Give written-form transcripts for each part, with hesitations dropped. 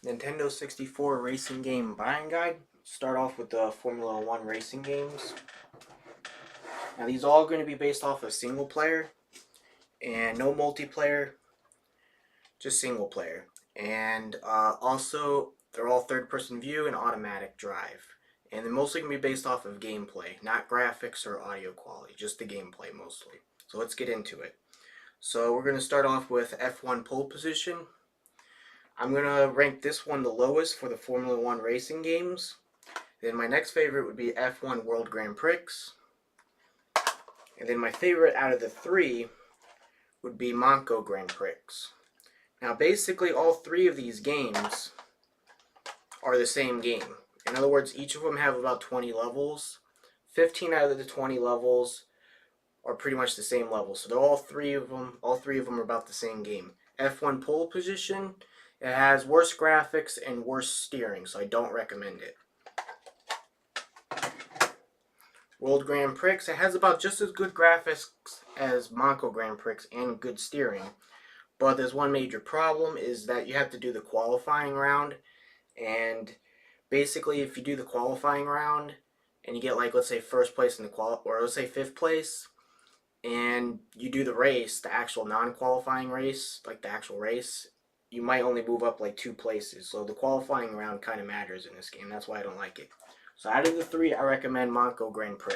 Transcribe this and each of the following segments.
Nintendo 64 racing game buying guide. Start off with the Formula One racing games. Now these are all going to be based off of single player and no multiplayer, just single player. And also they're all third person view and automatic drive. And they're mostly going to be based off of gameplay, not graphics or audio quality, just the gameplay mostly. So let's get into it. So we're going to start off with F1 pole position. I'm going to rank this one the lowest for the Formula One racing games. Then my next favorite would be F1 World Grand Prix. And then my favorite out of the three would be Monaco Grand Prix. Now basically all three of these games are the same game. In other words, each of them have about 20 levels. 15 out of the 20 levels are pretty much the same level. So they're all three of them are about the same game. F1 pole position, it has worse graphics and worse steering, so I don't recommend it. World Grand Prix, it has about just as good graphics as Monaco Grand Prix and good steering. But there's one major problem, is that you have to do the qualifying round. And basically, if you do the qualifying round and you get, like, let's say first place in the or let's say fifth place, and you do the race, the actual non-qualifying race, like the actual race, you might only move up like 2 places. So the qualifying round kind of matters in this game. That's why I don't like it. So out of the three, I recommend Monaco Grand Prix.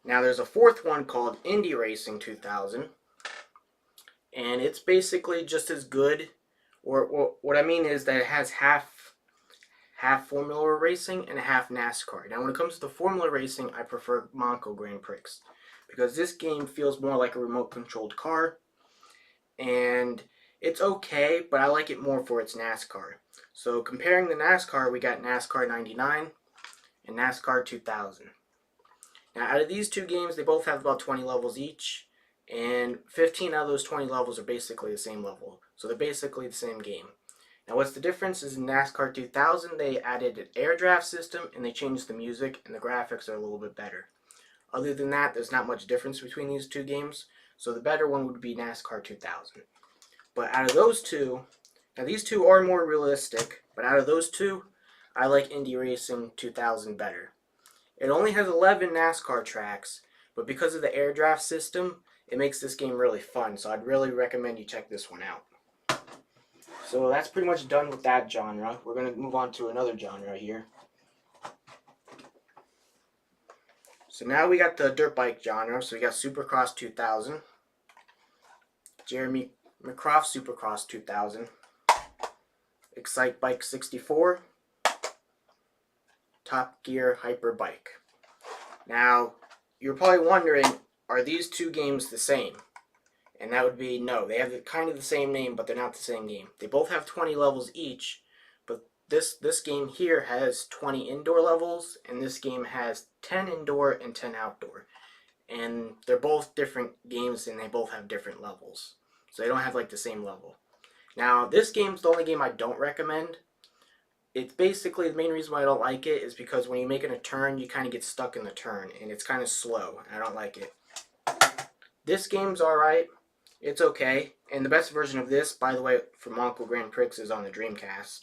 Now there's a fourth one called Indy Racing 2000. And it's basically just as good. Or what I mean is that it has half Formula Racing and half NASCAR. Now when it comes to the Formula Racing, I prefer Monaco Grand Prix. Because this game feels more like a remote controlled car. And it's okay, but I like it more for its NASCAR. So comparing the NASCAR, we got NASCAR 99 and NASCAR 2000. Now out of these two games, they both have about 20 levels each, and 15 out of those 20 levels are basically the same level. So they're basically the same game. Now what's the difference is in NASCAR 2000, they added an air draft system and they changed the music and the graphics are a little bit better. Other than that, there's not much difference between these two games, so the better one would be NASCAR 2000. But out of those two, now these two are more realistic, but out of those two, I like Indy Racing 2000 better. It only has 11 NASCAR tracks, but because of the air draft system, it makes this game really fun, so I'd really recommend you check this one out. So that's pretty much done with that genre. We're going to move on to another genre here. So now we got the dirt bike genre. So we got Supercross 2000, Jeremy McCroft Supercross 2000, Excitebike 64, Top Gear Hyperbike. Now, you're probably wondering, are these two games the same? And that would be no. They have kind of the same name, but they're not the same game. They both have 20 levels each, but this game here has 20 indoor levels, and this game has 10 indoor and 10 outdoor. And they're both different games, and they both have different levels. So they don't have like the same level. Now, this game's the only game I don't recommend. It's basically, the main reason why I don't like it is because when you're making a turn, you kind of get stuck in the turn, and it's kind of slow, and I don't like it. This game's alright. It's okay. And the best version of this, by the way, for Monaco Grand Prix is on the Dreamcast.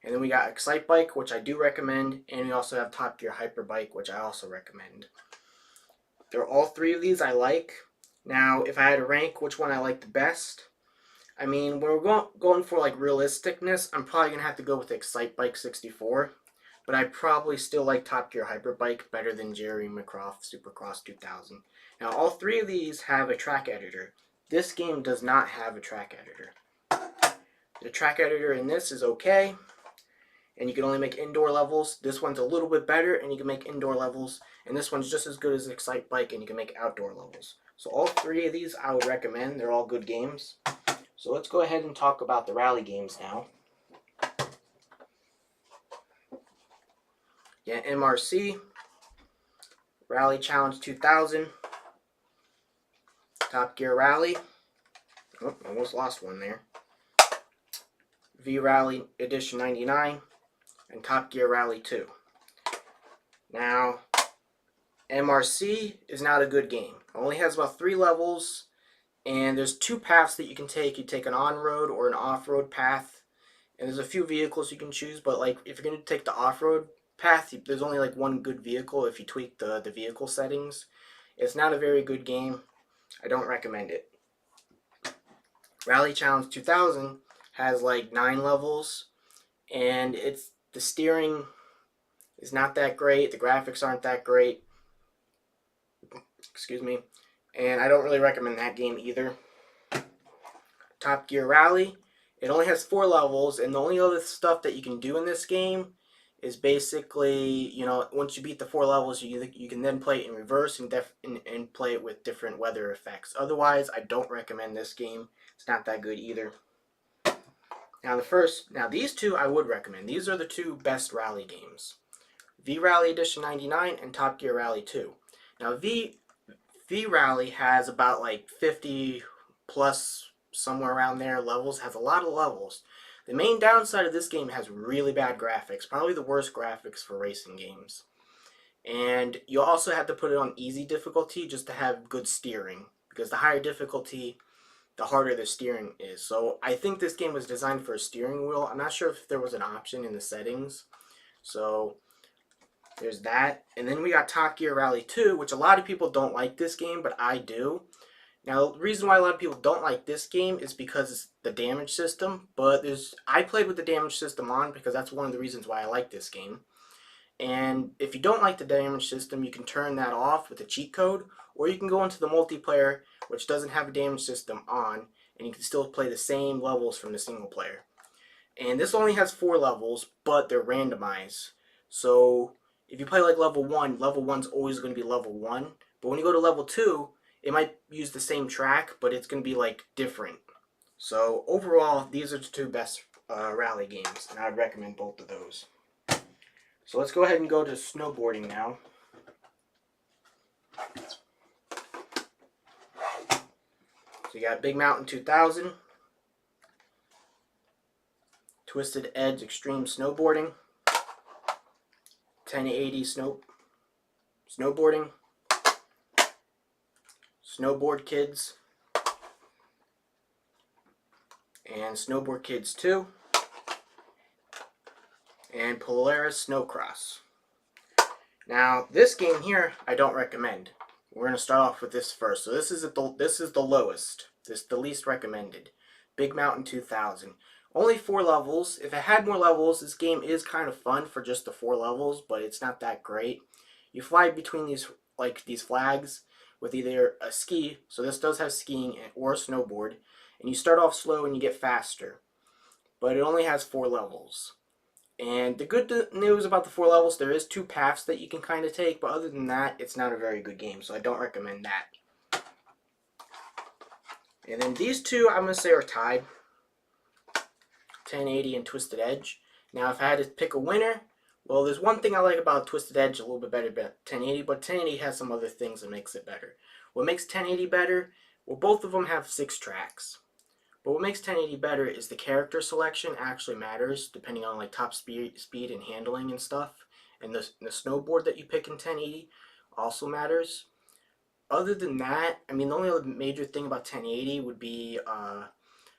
And then we got Excitebike, which I do recommend, and we also have Top Gear Hyperbike, which I also recommend. There are all three of these I like. Now, if I had to rank which one I like the best, I mean, when we're going for like realisticness, I'm probably going to have to go with Excitebike 64. But I probably still like Top Gear Hyperbike better than Jerry McCroft Supercross 2000. Now, all three of these have a track editor. This game does not have a track editor. The track editor in this is okay, and you can only make indoor levels. This one's a little bit better, and you can make indoor levels. And this one's just as good as Excitebike, and you can make outdoor levels. So all three of these I would recommend. They're all good games. So let's go ahead and talk about the rally games now. Yeah, MRC, Rally Challenge 2000, Top Gear Rally. Oh, almost lost one there. V-Rally Edition 99, and Top Gear Rally 2. Now, MRC is not a good game. It only has about 3 levels, And there's two paths that you can take. You take an on-road or an off-road path. And there's a few vehicles you can choose, but like if you're going to take the off-road path, there's only like one good vehicle if you tweak the vehicle settings. It's not a very good game. I don't recommend it. Rally Challenge 2000 has like 9 levels, and the steering is not that great. The graphics aren't that great. Excuse me. And I don't really recommend that game either. Top Gear Rally, it only has 4 levels, and the only other stuff that you can do in this game is basically, you know, once you beat the 4 levels, you can then play it in reverse and play it with different weather effects. Otherwise, I don't recommend this game. It's not that good either. Now these two I would recommend. These are the two best rally games. V-Rally Edition 99 and Top Gear Rally 2. Now V-Rally has about like 50 plus, somewhere around there, levels, has a lot of levels. The main downside of this game has really bad graphics, probably the worst graphics for racing games. And you also have to put it on easy difficulty just to have good steering, because the higher difficulty, the harder the steering is. So I think this game was designed for a steering wheel. I'm not sure if there was an option in the settings. So there's that. And then we got Top Gear Rally 2, which a lot of people don't like this game, but I do. Now, the reason why a lot of people don't like this game is because it's the damage system, but I played with the damage system on because that's one of the reasons why I like this game. And if you don't like the damage system, you can turn that off with a cheat code, or you can go into the multiplayer, which doesn't have a damage system on, and you can still play the same levels from the single player. And this only has 4 levels, but they're randomized. So if you play like level 1, level 1's always going to be level 1, but when you go to level 2, it might use the same track, but it's going to be like different. So overall, these are the two best rally games, and I'd recommend both of those. So let's go ahead and go to snowboarding now. So you got Big Mountain 2000, Twisted Edge Extreme Snowboarding, 1080 snowboarding, Snowboard Kids, and Snowboard Kids 2, and Polaris Snowcross. Now, this game here, I don't recommend. We're going to start off with this first. So this is the lowest. This is the least recommended. Big Mountain 2000. Only 4 levels. If it had more levels, this game is kind of fun for just the 4 levels, but it's not that great. You fly between these flags with either a ski, so this does have skiing, or a snowboard, and you start off slow and you get faster. But it only has 4 levels. And the good news about the 4 levels, there is 2 paths that you can kind of take, but other than that, it's not a very good game, so I don't recommend that. And then these two, I'm going to say, are tied. 1080 and Twisted Edge. Now, if I had to pick a winner, well, there's one thing I like about Twisted Edge a little bit better than 1080, but 1080 has some other things that makes it better. What makes 1080 better? Well, both of them have 6 tracks. But what makes 1080 better is the character selection actually matters, depending on like top speed and handling and stuff. And the snowboard that you pick in 1080 also matters. Other than that, I mean, the only other major thing about 1080 would be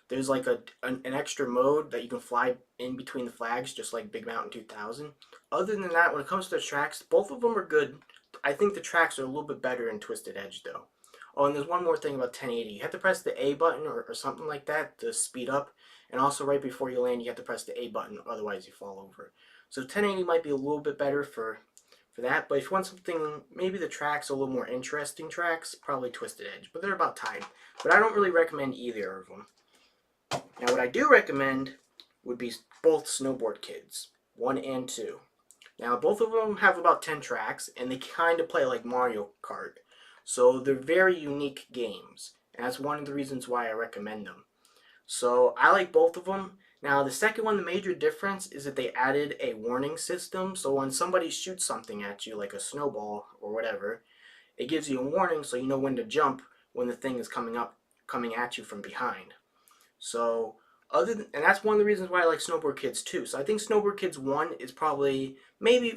there's like an extra mode that you can fly in between the flags, just like Big Mountain 2000. Other than that, when it comes to the tracks, both of them are good. I think the tracks are a little bit better in Twisted Edge, though. Oh, and there's one more thing about 1080. You have to press the A button or something like that to speed up. And also right before you land, you have to press the A button, otherwise you fall over. So 1080 might be a little bit better for that. But if you want something, maybe the tracks are a little more interesting tracks, probably Twisted Edge. But they're about tied. But I don't really recommend either of them. Now what I do recommend would be both Snowboard Kids, 1 and 2. Now both of them have about 10 tracks, and they kind of play like Mario Kart. So they're very unique games, and that's one of the reasons why I recommend them. So I like both of them. Now the second one, the major difference is that they added a warning system. So when somebody shoots something at you, like a snowball or whatever, it gives you a warning so you know when to jump when the thing is coming at you from behind. So and that's one of the reasons why I like Snowboard Kids 2. So I think Snowboard Kids 1 is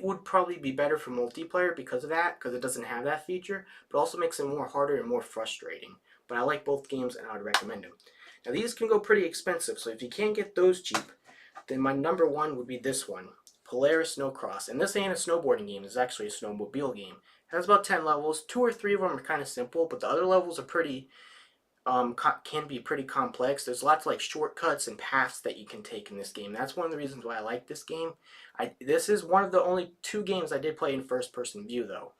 would probably be better for multiplayer because of that, because it doesn't have that feature, but also makes it more harder and more frustrating. but I like both games and I would recommend them. Now these can go pretty expensive, so if you can't get those cheap, then my number one would be this one, Polaris Snowcross. And this ain't a snowboarding game, it's actually a snowmobile game. It has about 10 levels, 2 or 3 of them are kind of simple, but the other levels are pretty can be pretty complex. There's lots of like shortcuts and paths that you can take in this game. That's one of the reasons why I like this game. This is one of the only 2 games I did play in first-person view, though.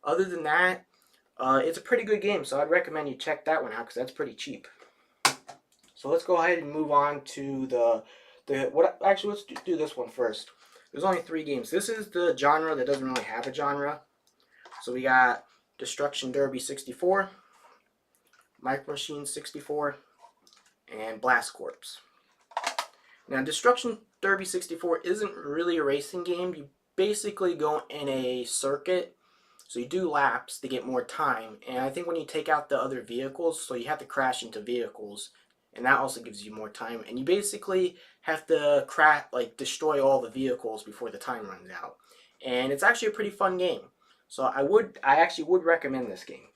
Other than that, it's a pretty good game, so I'd recommend you check that one out because that's pretty cheap. So let's go ahead and move on to actually, let's do this one first. There's only 3 games. This is the genre that doesn't really have a genre. So we got Destruction Derby 64, Micro Machines 64, and Blast Corps. Now, Destruction Derby 64 isn't really a racing game. You basically go in a circuit, so you do laps to get more time. And I think when you take out the other vehicles, so you have to crash into vehicles, and that also gives you more time. And you basically have to destroy all the vehicles before the time runs out. And it's actually a pretty fun game. So I actually would recommend this game.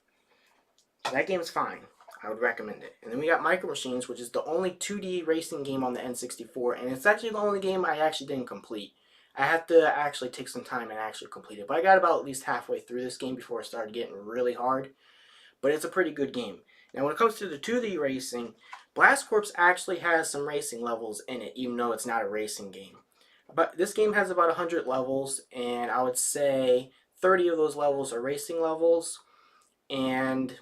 So that game's fine. I would recommend it. And then we got Micro Machines, which is the only 2D racing game on the N64, and it's actually the only game I actually didn't complete. I had to actually take some time and actually complete it, but I got about at least halfway through this game before it started getting really hard. But it's a pretty good game. Now when it comes to the 2D racing, Blast Corps actually has some racing levels in it, even though it's not a racing game. But this game has about 100 levels, and I would say 30 of those levels are racing levels, and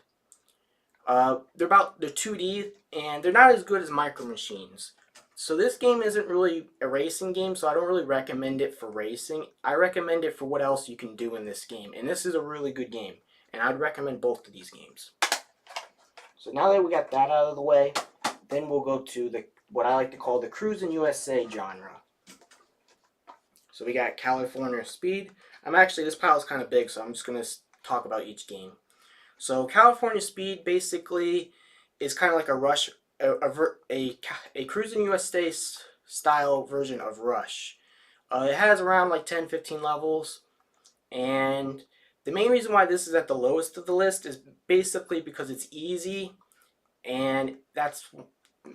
they're 2D, and they're not as good as Micro Machines. So this game isn't really a racing game, so I don't really recommend it for racing. I recommend it for what else you can do in this game, and this is a really good game, and I'd recommend both of these games. So now that we got that out of the way, then we'll go to what I like to call the Cruis'n USA genre. So we got California Speed. This pile is kind of big, so I'm just going to talk about each game. So California Speed basically is kind of like a Rush, a Cruis'n USA style version of Rush. It has around like 10-15 levels, and the main reason why this is at the lowest of the list is basically because it's easy, and that's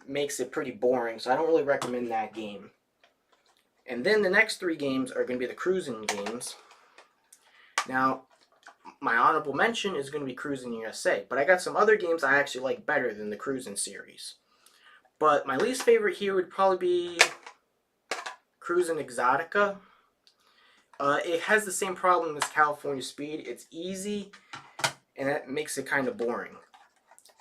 makes it pretty boring, so I don't really recommend that game. And then the next 3 games are going to be the Cruis'n games. Now, my honorable mention is going to be Cruis'n USA, but I got some other games I actually like better than the Cruis'n series. But my least favorite here would probably be Cruis'n Exotica. It has the same problem as California Speed. It's easy, and that makes it kind of boring.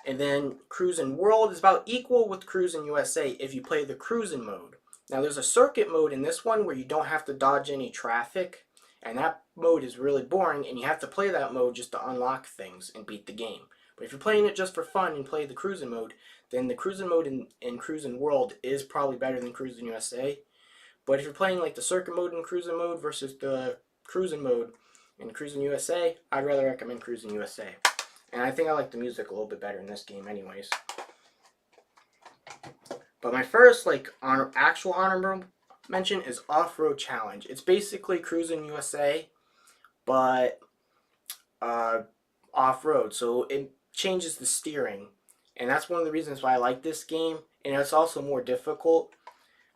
And then Cruis'n World is about equal with Cruis'n USA if you play the Cruis'n mode. Now there's a circuit mode in this one where you don't have to dodge any traffic, and that mode is really boring, and you have to play that mode just to unlock things and beat the game. But if you're playing it just for fun and play the Cruis'n mode, then the Cruis'n mode in Cruis'n World is probably better than Cruis'n USA. But if you're playing like the circuit mode in Cruis'n mode versus the Cruis'n mode in Cruis'n USA, I'd rather recommend Cruis'n USA. And I think I like the music a little bit better in this game anyways. But my first actual honorable mention is Off-Road Challenge. It's basically Cruis'n USA, but off-road. So it changes the steering. And that's one of the reasons why I like this game. And it's also more difficult.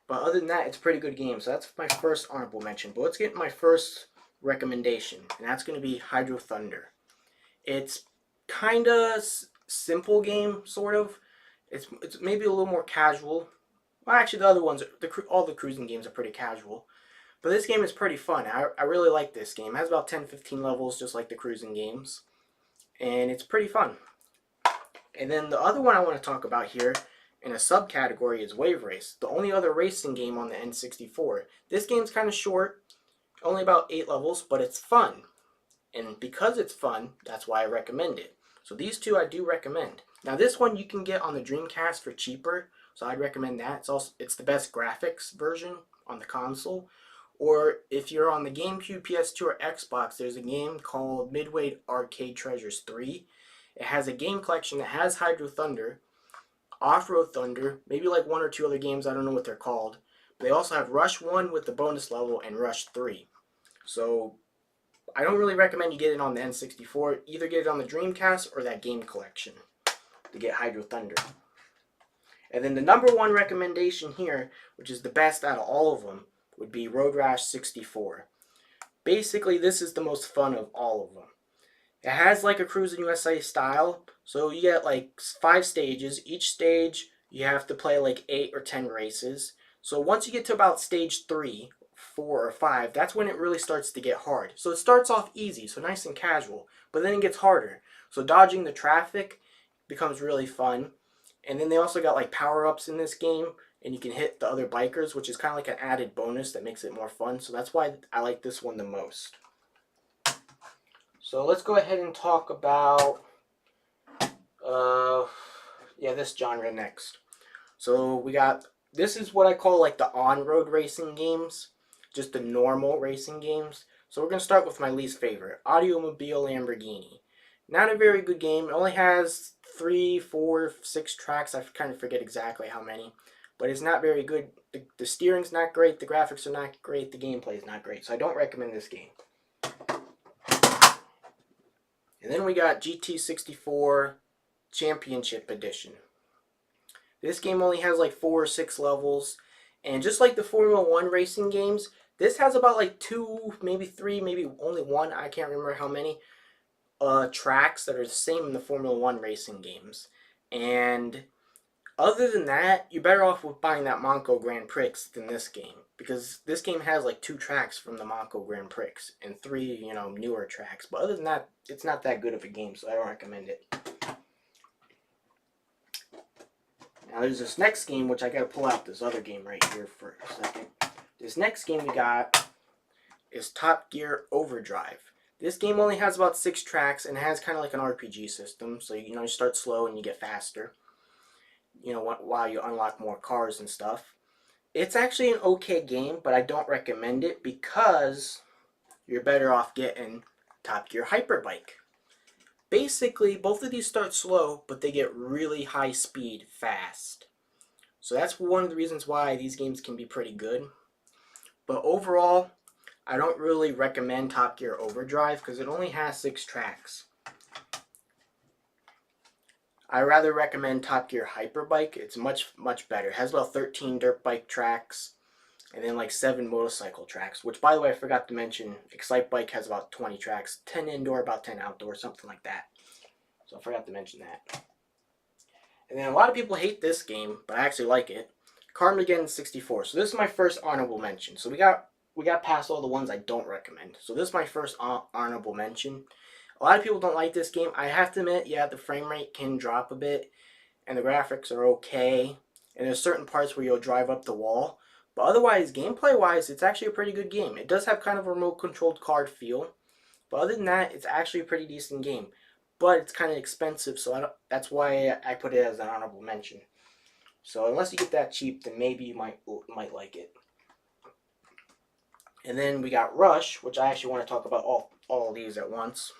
But other than that, it's a pretty good game. So that's my first honorable mention. But let's get my first recommendation. And that's going to be Hydro Thunder. It's kind of simple game, sort of. It's maybe a little more casual. Well, actually, the other ones, all the Cruis'n games are pretty casual. But this game is pretty fun. I really like this game. It has about 10-15 levels, just like the Cruis'n games. And it's pretty fun. And then the other one I want to talk about here in a subcategory is Wave Race, the only other racing game on the N64. This game's kind of short, only about 8 levels, but it's fun. And because it's fun, that's why I recommend it. So these 2 I do recommend. Now this one you can get on the Dreamcast for cheaper, so I'd recommend that. It's the best graphics version on the console. Or if you're on the GameCube, PS2, or Xbox, there's a game called Midway Arcade Treasures 3. It has a game collection that has Hydro Thunder, Off-Road Thunder, maybe like 1 or 2 other games, I don't know what they're called. But they also have Rush 1 with the bonus level and Rush 3. So I don't really recommend you get it on the N64. Either get it on the Dreamcast or that game collection. to get Hydro Thunder. And then the number one recommendation here, which is the best out of all of them, would be Road Rash 64. Basically, this is the most fun of all of them. It has like a Cruis'n USA style, so you get like 5 stages. Each stage, you have to play like 8 or 10 races. So once you get to about stage 3, 4, or 5, that's when it really starts to get hard. So it starts off easy, so nice and casual, but then it gets harder. So dodging the traffic becomes really fun. And then they also got like power-ups in this game, and you can hit the other bikers, which is kind of like an added bonus that makes it more fun. So that's why I like this one the most. So let's go ahead and talk about this genre next. So we got, this is what I call like the on-road racing games, just the normal racing games. So we're going to start with my least favorite, Automobile Lamborghini. Not a very good game. It only has 3, 4, 6 tracks. I kind of forget exactly how many. But it's not very good. The steering's not great. The graphics are not great. The gameplay is not great. So I don't recommend this game. And then we got GT64 Championship Edition. This game only has like 4 or 6 levels. And just like the Formula 1 racing games, this has about like 2, maybe 3, maybe only 1. I can't remember how many. Tracks that are the same in the Formula 1 racing games. And other than that, you're better off with buying that Monaco Grand Prix than this game. Because this game has like 2 tracks from the Monaco Grand Prix and 3, newer tracks. But other than that, it's not that good of a game, so I don't recommend it. Now there's this next game, which I gotta pull out this other game right here for a second. This next game we got is Top Gear Overdrive. This game only has about 6 tracks and has kind of like an RPG system. So, you start slow and you get faster, while you unlock more cars and stuff. It's actually an okay game, but I don't recommend it because you're better off getting Top Gear Hyperbike. Basically, both of these start slow, but they get really high speed fast. So that's one of the reasons why these games can be pretty good. But overall, I don't really recommend Top Gear Overdrive because it only has 6 tracks. I rather recommend Top Gear Hyperbike. It's much, much better. It has about 13 dirt bike tracks and then like 7 motorcycle tracks, which, by the way, I forgot to mention, Excitebike has about 20 tracks, 10 indoor, about 10 outdoor, something like that. So I forgot to mention that. And then a lot of people hate this game, but I actually like it. Carmageddon 64. So this is my first honorable mention. So we got past all the ones I don't recommend. So this is my first honorable mention. A lot of people don't like this game. I have to admit, yeah, the frame rate can drop a bit, and the graphics are okay, and there's certain parts where you'll drive up the wall. But otherwise, gameplay-wise, it's actually a pretty good game. It does have kind of a remote-controlled card feel, but other than that, it's actually a pretty decent game. But it's kind of expensive, so that's why I put it as an honorable mention. So unless you get that cheap, then maybe you might like it. And then we got Rush, which I actually want to talk about all of these at once.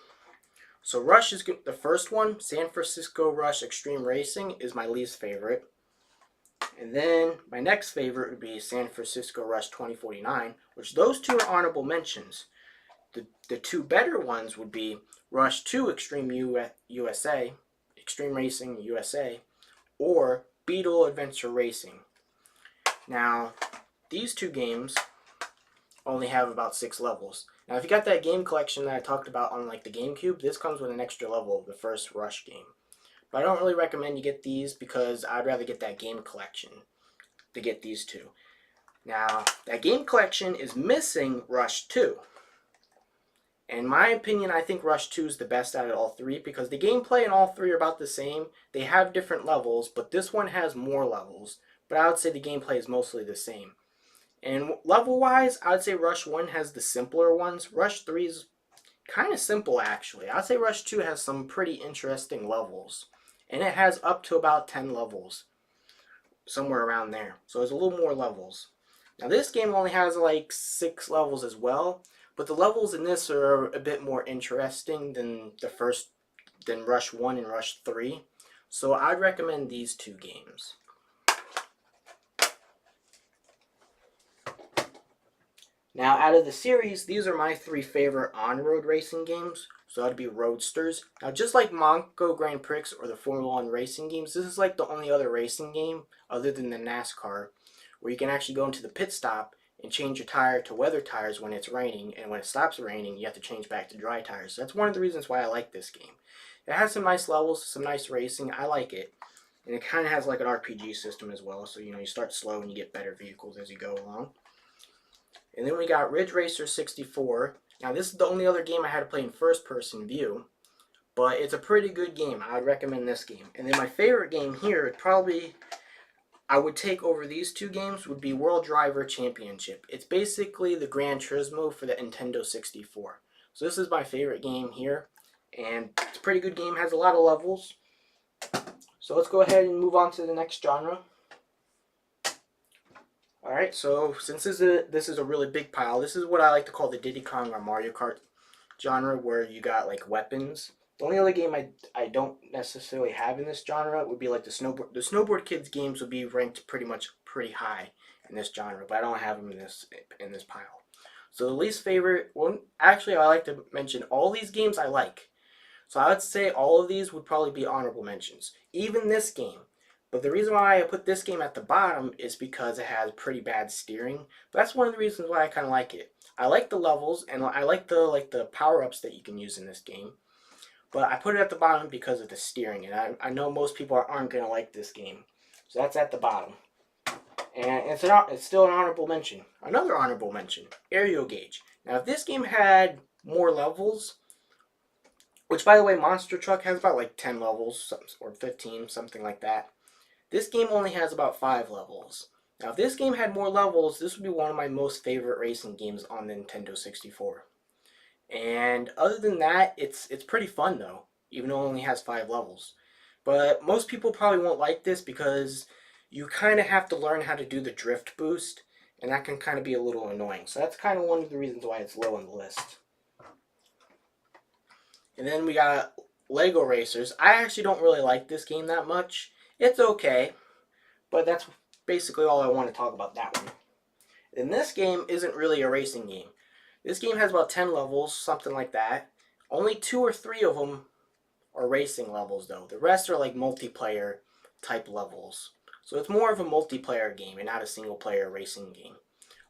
So Rush is the first one. San Francisco Rush Extreme Racing is my least favorite. And then my next favorite would be San Francisco Rush 2049, which those 2 are honorable mentions. The 2 better ones would be Rush 2 Extreme USA, Extreme Racing USA, or Beetle Adventure Racing. Now, these 2 games only have about 6 levels. Now, if you got that game collection that I talked about on like the GameCube, this comes with an extra level of the first Rush game. But I don't really recommend you get these because I'd rather get that game collection to get these 2. Now, that game collection is missing Rush 2. In my opinion, I think Rush 2 is the best out of all 3 because the gameplay in all 3 are about the same. They have different levels, but this one has more levels. But I would say the gameplay is mostly the same. And level-wise, I would say Rush 1 has the simpler ones. Rush 3 is kind of simple, actually. I'd say Rush 2 has some pretty interesting levels. And it has up to about 10 levels. Somewhere around there. So there's a little more levels. Now this game only has like 6 levels as well. But the levels in this are a bit more interesting than than Rush 1 and Rush 3. So I'd recommend these 2 games. Now, out of the series, these are my 3 favorite on-road racing games, So that'd be roadsters. Now, just like Monaco Grand Prix or the Formula One racing games, this is like the only other racing game other than the NASCAR where you can actually go into the pit stop and change your tire to weather tires when it's raining, and when it stops raining, you have to change back to dry tires. So that's one of the reasons why I like this game. It has some nice levels, some nice racing. I like it. And it kind of has like an RPG system as well. So, you start slow and you get better vehicles as you go along. And then we got Ridge Racer 64. Now, this is the only other game I had to play in first-person view, but it's a pretty good game. I would recommend this game. And then my favorite game here, probably I would take over these two games, would be World Driver Championship. It's basically the Gran Turismo for the Nintendo 64. So this is my favorite game here, and it's a pretty good game. Has a lot of levels. So let's go ahead and move on to the next genre. Alright, so since this is a really big pile, this is what I like to call the Diddy Kong or Mario Kart genre, where you got like weapons. The only other game I don't necessarily have in this genre would be like the Snowboard. The Snowboard Kids games would be ranked pretty high in this genre, but I don't have them in this pile. So the least favorite one, actually I like to mention all these games I like. So I would say all of these would probably be honorable mentions. Even this game. But the reason why I put this game at the bottom is because it has pretty bad steering. But that's one of the reasons why I kind of like it. I like the levels, and I like the power-ups that you can use in this game. But I put it at the bottom because of the steering, and I know most people aren't going to like this game. So that's at the bottom. And it's still an honorable mention. Another honorable mention, Aerial Gauge. Now, if this game had more levels, which, by the way, Monster Truck has about like 10 levels, or 15, something like that. This game only has about 5 levels. Now, if this game had more levels, this would be one of my most favorite racing games on the Nintendo 64. And other than that, it's pretty fun, though, even though it only has 5 levels. But most people probably won't like this because you kind of have to learn how to do the drift boost, and that can kind of be a little annoying. So that's kind of one of the reasons why it's low on the list. And then we got Lego Racers. I actually don't really like this game that much. It's okay, but that's basically all I want to talk about that one. And this game isn't really a racing game. This game has about 10 levels, something like that. Only 2 or 3 of them are racing levels, though. The rest are like multiplayer type levels. So it's more of a multiplayer game and not a single player racing game.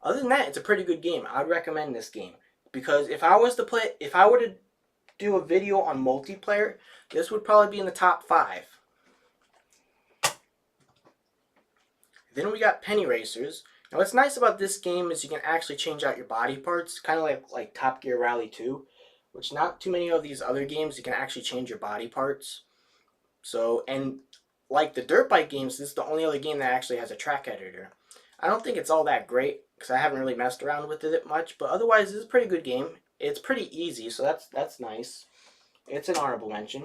Other than that, it's a pretty good game. I'd recommend this game because if I were to do a video on multiplayer, this would probably be in the top 5. Then we got Penny Racers. Now what's nice about this game is you can actually change out your body parts, kind of like Top Gear Rally 2, which not too many of these other games you can actually change your body parts. So, and like the dirt bike games, this is the only other game that actually has a track editor. I don't think it's all that great because I haven't really messed around with it much, but otherwise it's a pretty good game. It's pretty easy, so that's nice. It's an honorable mention.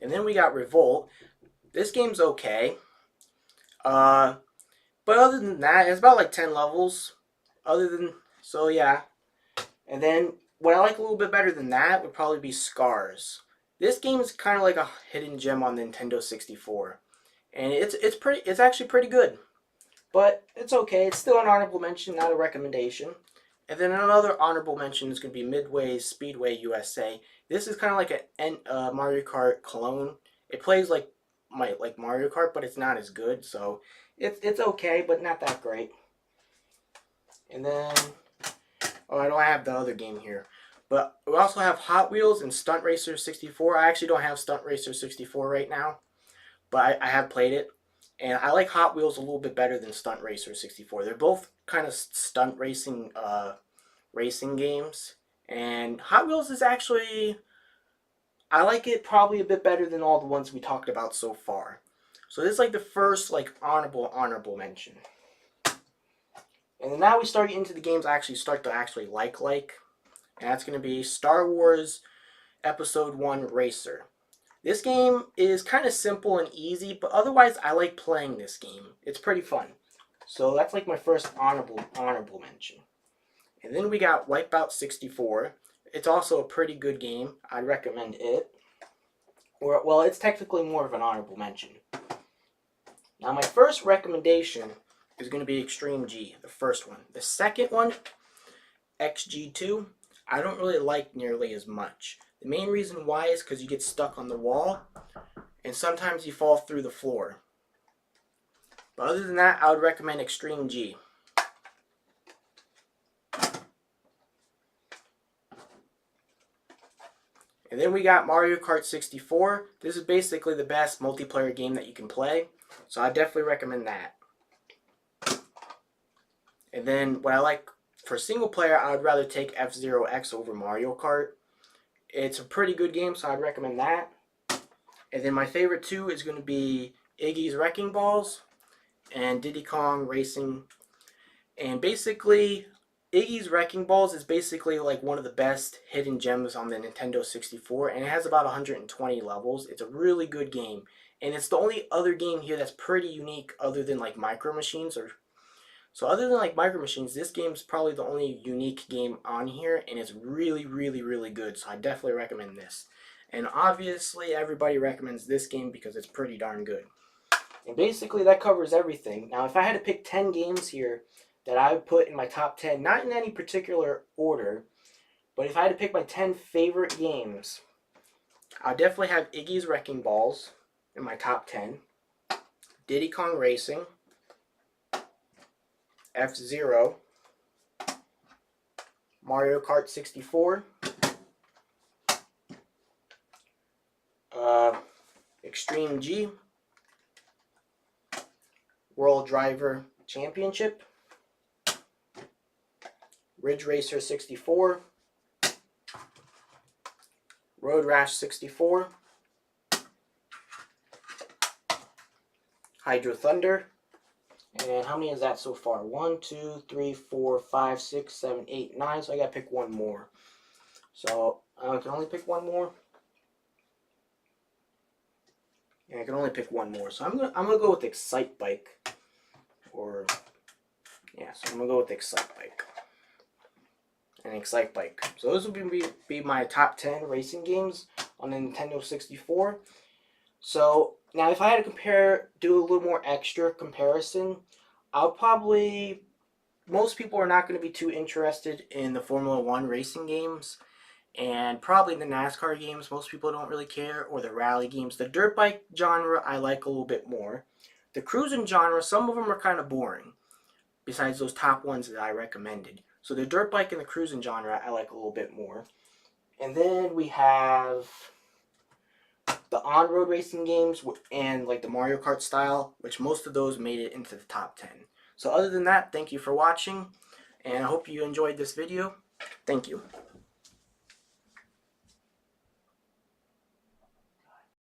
And then we got Revolt. This game's okay. But other than that, it's about like 10 levels. So yeah. And then what I like a little bit better than that would probably be Scars. This game is kind of like a hidden gem on the Nintendo 64. And it's actually pretty good. But it's okay. It's still an honorable mention, not a recommendation. And then another honorable mention is going to be Midway Speedway USA. This is kind of like a Mario Kart clone. It plays like Mario Kart, but it's not as good. So it's okay, but not that great. And then, I don't have the other game here. But we also have Hot Wheels and Stunt Racer 64. I actually don't have Stunt Racer 64 right now, but I have played it. And I like Hot Wheels a little bit better than Stunt Racer 64. They're both kind of stunt racing games. And Hot Wheels is actually, I like it probably a bit better than all the ones we talked about so far. So this is like the first honorable mention. And then now we start into the games I start to like. And that's going to be Star Wars Episode 1 Racer. This game is kind of simple and easy, but otherwise I like playing this game. It's pretty fun. So that's like my first honorable mention. And then we got Wipeout 64. It's also a pretty good game. I'd recommend it. Well, it's technically more of an honorable mention. Now my first recommendation is going to be Extreme G, the first one. The second one, XG2, I don't really like nearly as much. The main reason why is because you get stuck on the wall, and sometimes you fall through the floor. But other than that, I would recommend Extreme G. And then we got Mario Kart 64. This is basically the best multiplayer game that you can play, so I definitely recommend that. And then what I like for single player, I would rather take F-Zero X over Mario Kart. It's a pretty good game, so I'd recommend that. And then my favorite two is going to be Iggy's Wrecking Balls and Diddy Kong Racing. And basically, Iggy's Wrecking Balls is basically like one of the best hidden gems on the Nintendo 64, and it has about 120 levels. It's a really good game, and it's the only other game here that's pretty unique other than like Micro Machines. So other than like Micro Machines, this game is probably the only unique game on here, and it's really, really, really good. So I definitely recommend this. And obviously, everybody recommends this game because it's pretty darn good. And basically, that covers everything. Now, if I had to pick 10 games here that I would put in my top 10, not in any particular order, but if I had to pick my 10 favorite games, I would definitely have Iggy's Wrecking Balls in my top 10, Diddy Kong Racing, F-Zero, Mario Kart 64, Extreme G, World Driver Championship, Ridge Racer 64, Road Rash 64, Hydro Thunder, and how many is that so far? 1, 2, 3, 4, 5, 6, 7, 8, 9, so I gotta pick one more. So, I can only pick one more? Yeah, I can only pick one more. So I'm gonna go with Excite Bike. So I'm gonna go with Excite Bike. And Excite Bike. So those will be my top 10 racing games on the Nintendo 64. So now if I had to do a little more extra comparison, most people are not going to be too interested in the Formula 1 racing games, and probably the NASCAR games, most people don't really care, or the rally games. The dirt bike genre, I like a little bit more. The cruising genre, some of them are kind of boring, besides those top ones that I recommended. So the dirt bike and the cruising genre, I like a little bit more. And then we have the on-road racing games and like the Mario Kart style, which most of those made it into the top 10. So other than that, thank you for watching, and I hope you enjoyed this video. Thank you.